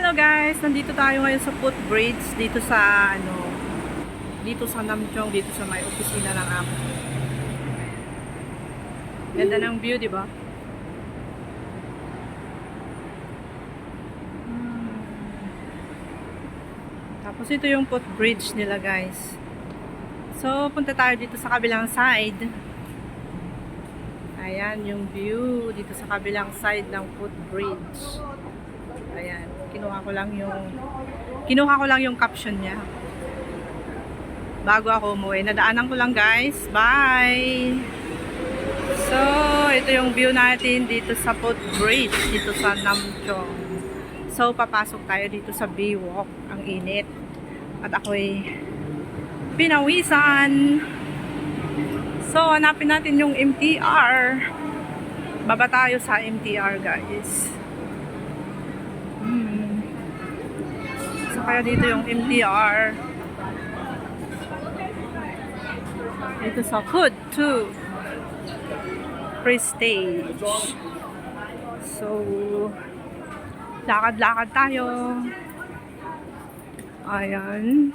Hello guys, nandito tayo ngayon sa footbridge dito sa dito sa Namchong, dito sa may opisina ng amo. Ganda ng view, di ba? Tapos ito yung footbridge nila, guys. So, punta tayo dito sa kabilang side. Ayan yung view dito sa kabilang side ng footbridge. Ayan, kinuha ko lang yung caption niya. Bago ako umuwi, nadaanan ko lang, guys. Bye. So, ito yung view natin dito sa footbridge dito sa Namchong. So, papasok tayo dito sa Baywalk. Ang init. At ako'y pinawisan. So, hanapin natin yung MTR. Baba tayo sa MTR, guys. So, kaya dito yung MTR. Dito sa Food 2 Prestige. So, lakad-lakad tayo. Ayan.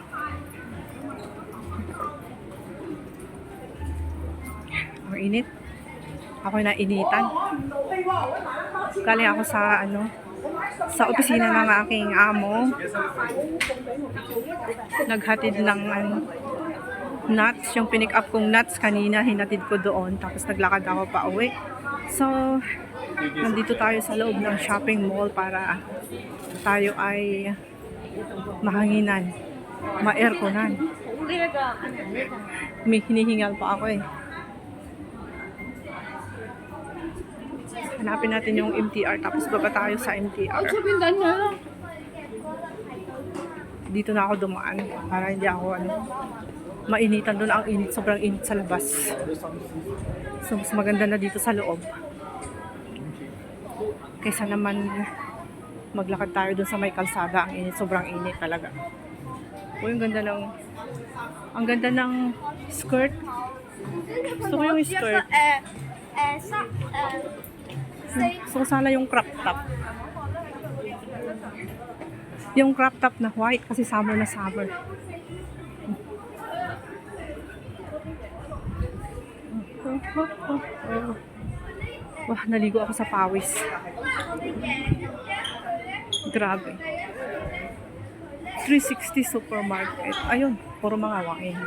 Ang init. Ako'y nainitan. Galing ako sa sa opisina ng aking amo. Naghatid ng nuts. Yung pinick up kong nuts kanina, hinatid ko doon. Tapos naglakad ako pa uwi. So, nandito tayo sa loob ng shopping mall para tayo ay mahanginan, ma-airconan. May hinihingal pa ako eh. Hanapin natin yung MTR tapos baba tayo sa MTR. Dito na ako dumaan para hindi ako mainitan doon. Ang init, sobrang init sa labas. So mas maganda na dito sa loob kaysa naman maglakad tayo doon sa may kalsada. Ang init, sobrang init talaga. Ang ganda ng skirt. Gusto ko yung skirt. So sana yung crop top. Yung crop top na white kasi summer na summer. Wah, naligo ako sa pawis. Grabe. 360 supermarket. Ayun, puro mga wine.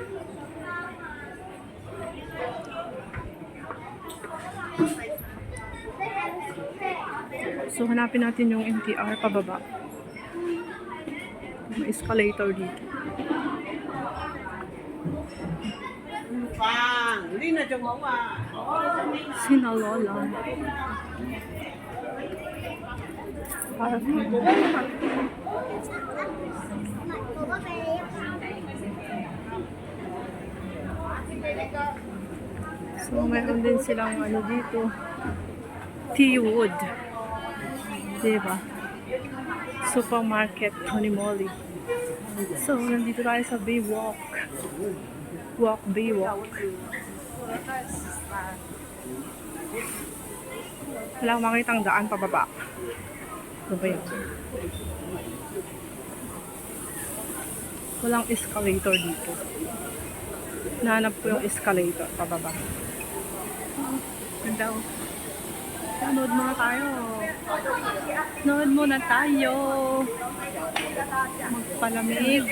So, hanapin natin yung MTR pababa. May escalator dito. Sinalola. So, mayroon din silang dito. Teawood. Diba? Supermarket, Honeymoly. So, nandito tayo sa Baywalk. Baywalk. Wala akong makitang daan pababa. Ano ba yun? Walang escalator dito. Nahanap ko yung escalator pababa. Ganda. Nanood muna tayo. Nanood muna tayo. Magpalamig.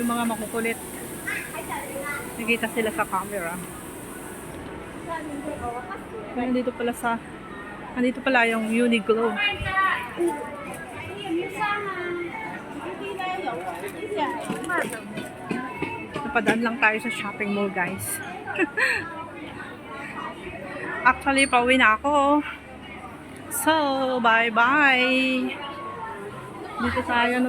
Yung mga makukulit. Nakita sila sa camera. Nandito pala yung Uniqlo. Napadaan lang tayo sa shopping mall, guys. Actually, pauwi na ako. So, bye-bye. Dito tayo,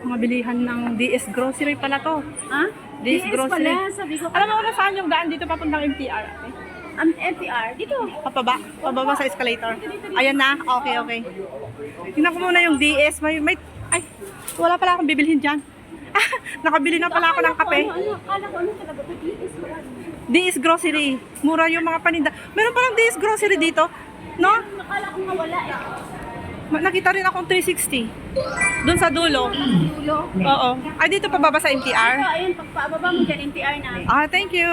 mga bilihan ng DS Grocery pala to. Ha? DS Grocery. Pala, sabi ko. Alam mo kung saan yung daan dito papuntang MTR? Ang MTR, dito. Pababa sa escalator. Ayan na. Okay. Tingnan ko muna yung DS. Ay, wala pala akong bibilhin dyan. Nakabili na pala ako ng kape. Kala ko ano talaga ito? DS DS Grocery. Mura yung mga paninda. Meron palang DS Grocery dito. No? Nakala ko mawala eh. Nakita rin akong 360. Doon sa dulo. Dulo. Oo. Ay, dito pa baba sa Ito, MTR? ayun, pagpababa mo dyan, NTR na. Ah, thank you.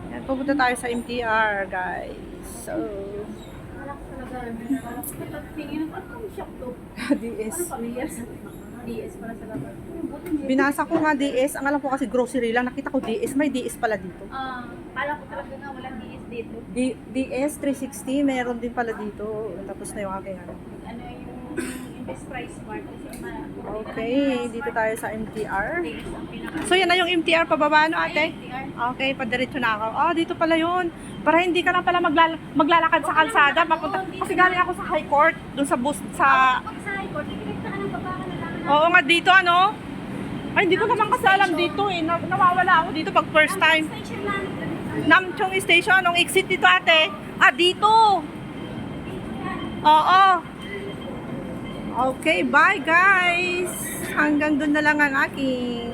Yan, pupunta tayo sa MTR, guys. So, Tingin ko, ano shop to? DS. Ano familiar sa DS para sa labas? Binasa ko nga DS. Ang alam ko kasi grocery lang. Nakita ko DS. May DS pala dito. Kala ko talaga nga walang DS dito. DS 360, meron din pala dito. Tapos na yung aking ano. Ano yung Invest Price Mart. Okay, dito tayo sa MTR. DS ang pinaka. So yan na yung MTR, pababa no ate? NTR. Okay, padiretso na ako. Ah, dito pala yun. Para hindi ka na pala maglalakad sa kalsada. Papunta. Kasi galing ako sa High Court, dun sa bus, sa... Pag sa high court, ikinikta ka ng baba ka na lang. Oo nga, dito ano? Ay, hindi ko naman kasi alam dito eh. Nawawala ako dito pag first time. Station lang. Namchong Station, anong exit dito ate? Ah, dito! Oo. Okay, bye guys! Hanggang doon na lang ang aking